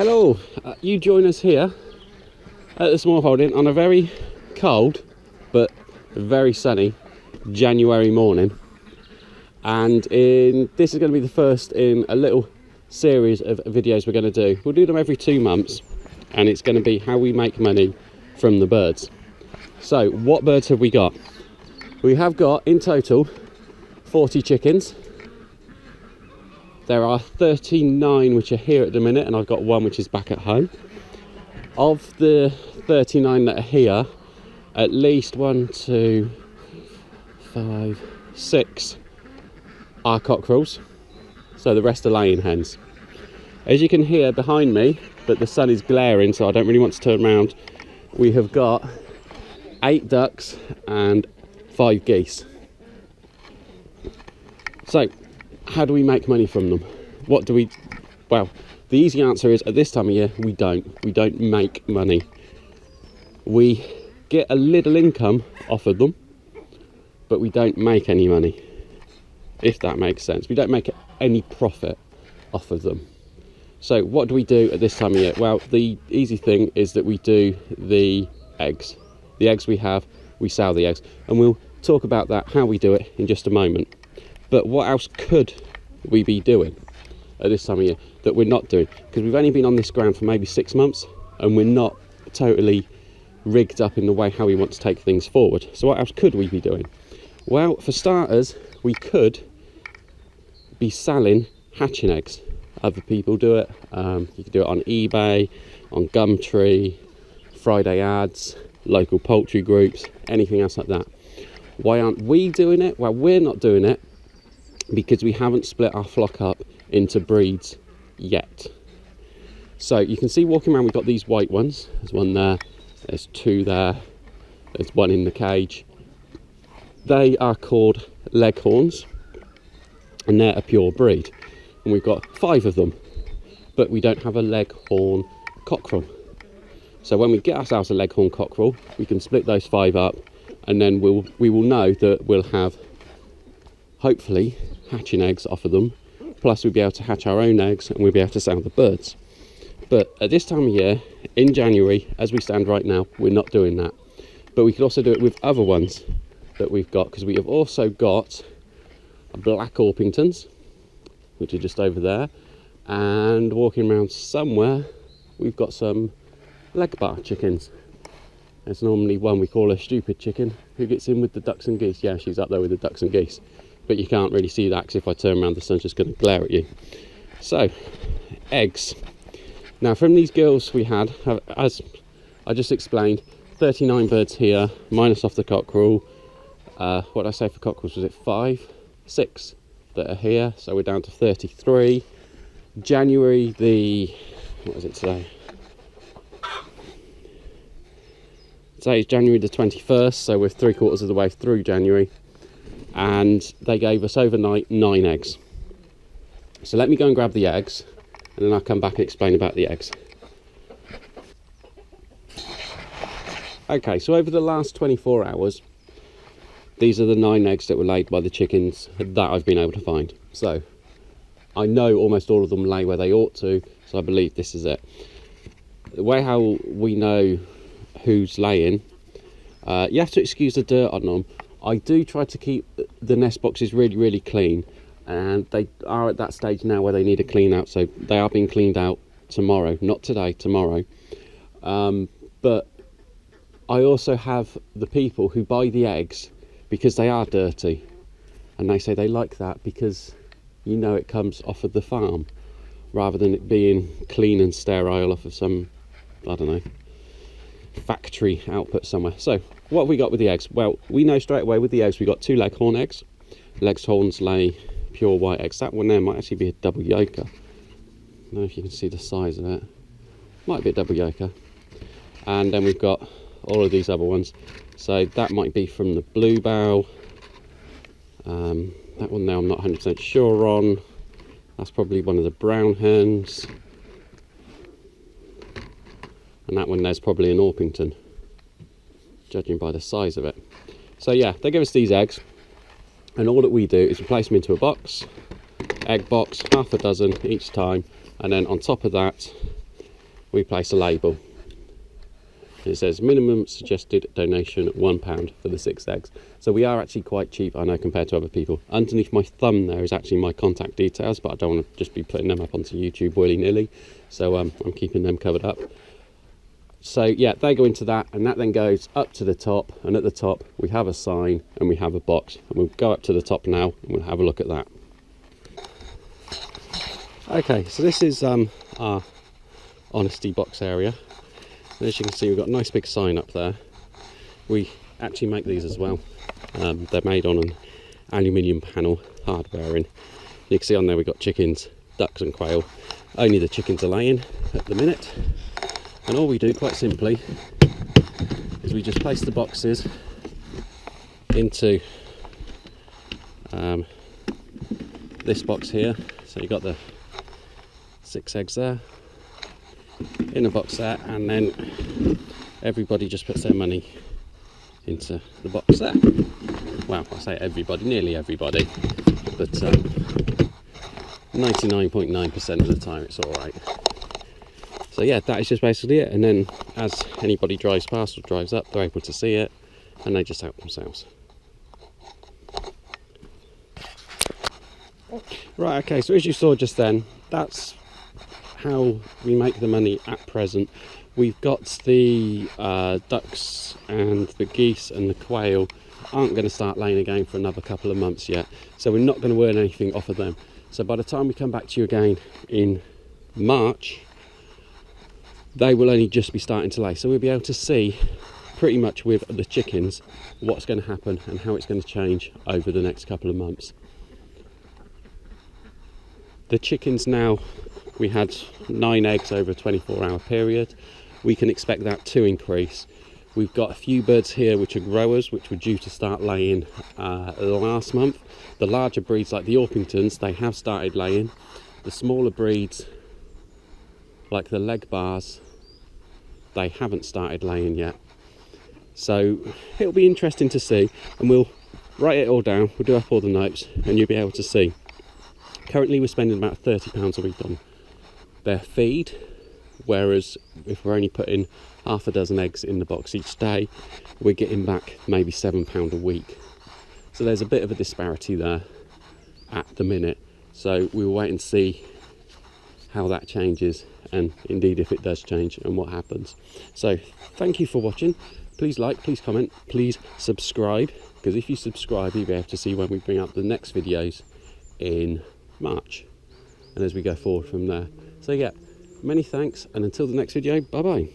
Hello, you join us here at the smallholding on a very cold but very sunny January morning, and this is going to be the first in a little series of videos we're going to do. We'll do them every 2 months, and it's going to be how we make money from the birds. So what birds have we got? We have got in total 40 chickens. There are 39 which are here at the minute, and I've got one which is back at home. Of the 39 that are here, at least 1, 2, 5, 6 are cockerels, so the rest are laying hens. As you can hear behind me, but the sun is glaring so I don't really want to turn around, we have got 8 ducks and 5 geese. So how do we make money from them? Well, the easy answer is at this time of year we don't make money. We get a little income off of them, but we don't make any money, if that makes sense. We don't make any profit off of them. So what do we do at this time of year? Well, the easy thing is that we do the eggs. The eggs we have, we sell the eggs, and we'll talk about that, how we do it, in just a moment. But what else could we be doing at this time of year that we're not doing? Because we've only been on this ground for maybe 6 months, and we're not totally rigged up in the way how we want to take things forward. So what else could we be doing? Well, for starters, we could be selling hatching eggs. Other people do it. You can do it on eBay, on Gumtree, Friday ads, local poultry groups, anything else like that. Why aren't we doing it? Well, we're not doing it because we haven't split our flock up into breeds yet. So you can see walking around, we've got these white ones. There's one there, there's 2 there, there's 1 in the cage. They are called leghorns, and they're a pure breed. And we've got 5 of them, but we don't have a leghorn cockerel. So when we get ourselves a leghorn cockerel, we can split those 5 up, and then we will know that we'll have, hopefully, hatching eggs off of them. Plus we'll be able to hatch our own eggs, and we'll be able to sell the birds. But at this time of year, in January, as we stand right now, we're not doing that. But we could also do it with other ones that we've got, because we have also got black Orpingtons, which are just over there, and walking around somewhere, we've got some leg bar chickens. There's normally one we call a stupid chicken who gets in with the ducks and geese. Yeah, she's up there with the ducks and geese, but you can't really see that because if I turn around the sun's just going to glare at you. So eggs. Now from these girls we had, as I just explained, 39 birds here minus off the cockerel. What did I say for cockerels? Was it 5, 6 that are here? So we're down to 33. January what is it today? Today is January the 21st, so we're 3/4 of the way through January, and they gave us overnight 9 eggs. So let me go and grab the eggs, and then I'll come back and explain about the eggs. Okay, so over the last 24 hours, these are the 9 eggs that were laid by the chickens that I've been able to find. So I know almost all of them lay where they ought to, so I believe this is it. The way how we know who's laying, you have to excuse the dirt on them. I do try to keep the nest boxes really clean, and they are at that stage now where they need a clean out, so they are being cleaned out tomorrow, not today, tomorrow. But I also have the people who buy the eggs because they are dirty, and they say they like that because you know it comes off of the farm rather than it being clean and sterile off of some, I don't know, factory output somewhere. So what have we got with the eggs? Well, we know straight away with the eggs we got 2 leghorn eggs. Leghorns lay pure white eggs. That one there might actually be a double yolker. I don't know if you can see the size of it. Might be a double yolker. And then we've got all of these other ones. So that might be from the bluebell. That one there I'm not 100% sure on. That's probably one of the brown hens. And that one there's probably an Orpington, judging by the size of it. So yeah, they give us these eggs, and all that we do is we place them into a box, egg box, half a dozen each time, and then on top of that we place a label. It says minimum suggested donation £1 for the 6 eggs. So we are actually quite cheap, I know, compared to other people. Underneath my thumb there is actually my contact details, but I don't want to just be putting them up onto YouTube willy-nilly. So I'm keeping them covered up. So yeah, they go into that, and that then goes up to the top, and at the top we have a sign and we have a box, and we'll go up to the top now and we'll have a look at that. Okay, so this is our honesty box area. And as you can see, we've got a nice big sign up there. We actually make these as well. They're made on an aluminium panel, hard wearing. You can see on there we've got chickens, ducks and quail. Only the chickens are laying at the minute. And all we do, quite simply, is we just place the boxes into this box here. So you've got the 6 eggs there, in a box there, and then everybody just puts their money into the box there. Well, I say everybody, nearly everybody, but 99.9% of the time it's all right. So yeah, that is just basically it. And then as anybody drives past or drives up, they're able to see it, and they just help themselves. Right, okay, so as you saw just then, that's how we make the money at present. We've got the ducks and the geese and the quail aren't going to start laying again for another couple of months yet, so we're not going to earn anything off of them. So by the time we come back to you again in March, they will only just be starting to lay, so we'll be able to see pretty much with the chickens what's going to happen and how it's going to change over the next couple of months. The chickens now, we had 9 eggs over a 24-hour period. We can expect that to increase. We've got a few birds here which are growers, which were due to start laying last month. The larger breeds like the Orpingtons, they have started laying. The smaller breeds like the leg bars, they haven't started laying yet. So it'll be interesting to see, and we'll write it all down, we'll do up all the notes, and you'll be able to see. Currently we're spending about £30 a week on their feed, whereas if we're only putting half a dozen eggs in the box each day, we're getting back maybe £7 a week. So there's a bit of a disparity there at the minute. So we'll wait and see how that changes, and indeed if it does change and what happens. So thank you for watching. Please like, please comment, please subscribe, because if you subscribe you'll be able to see when we bring up the next videos in March, and as we go forward from there. So yeah, many thanks, and until the next video, bye bye.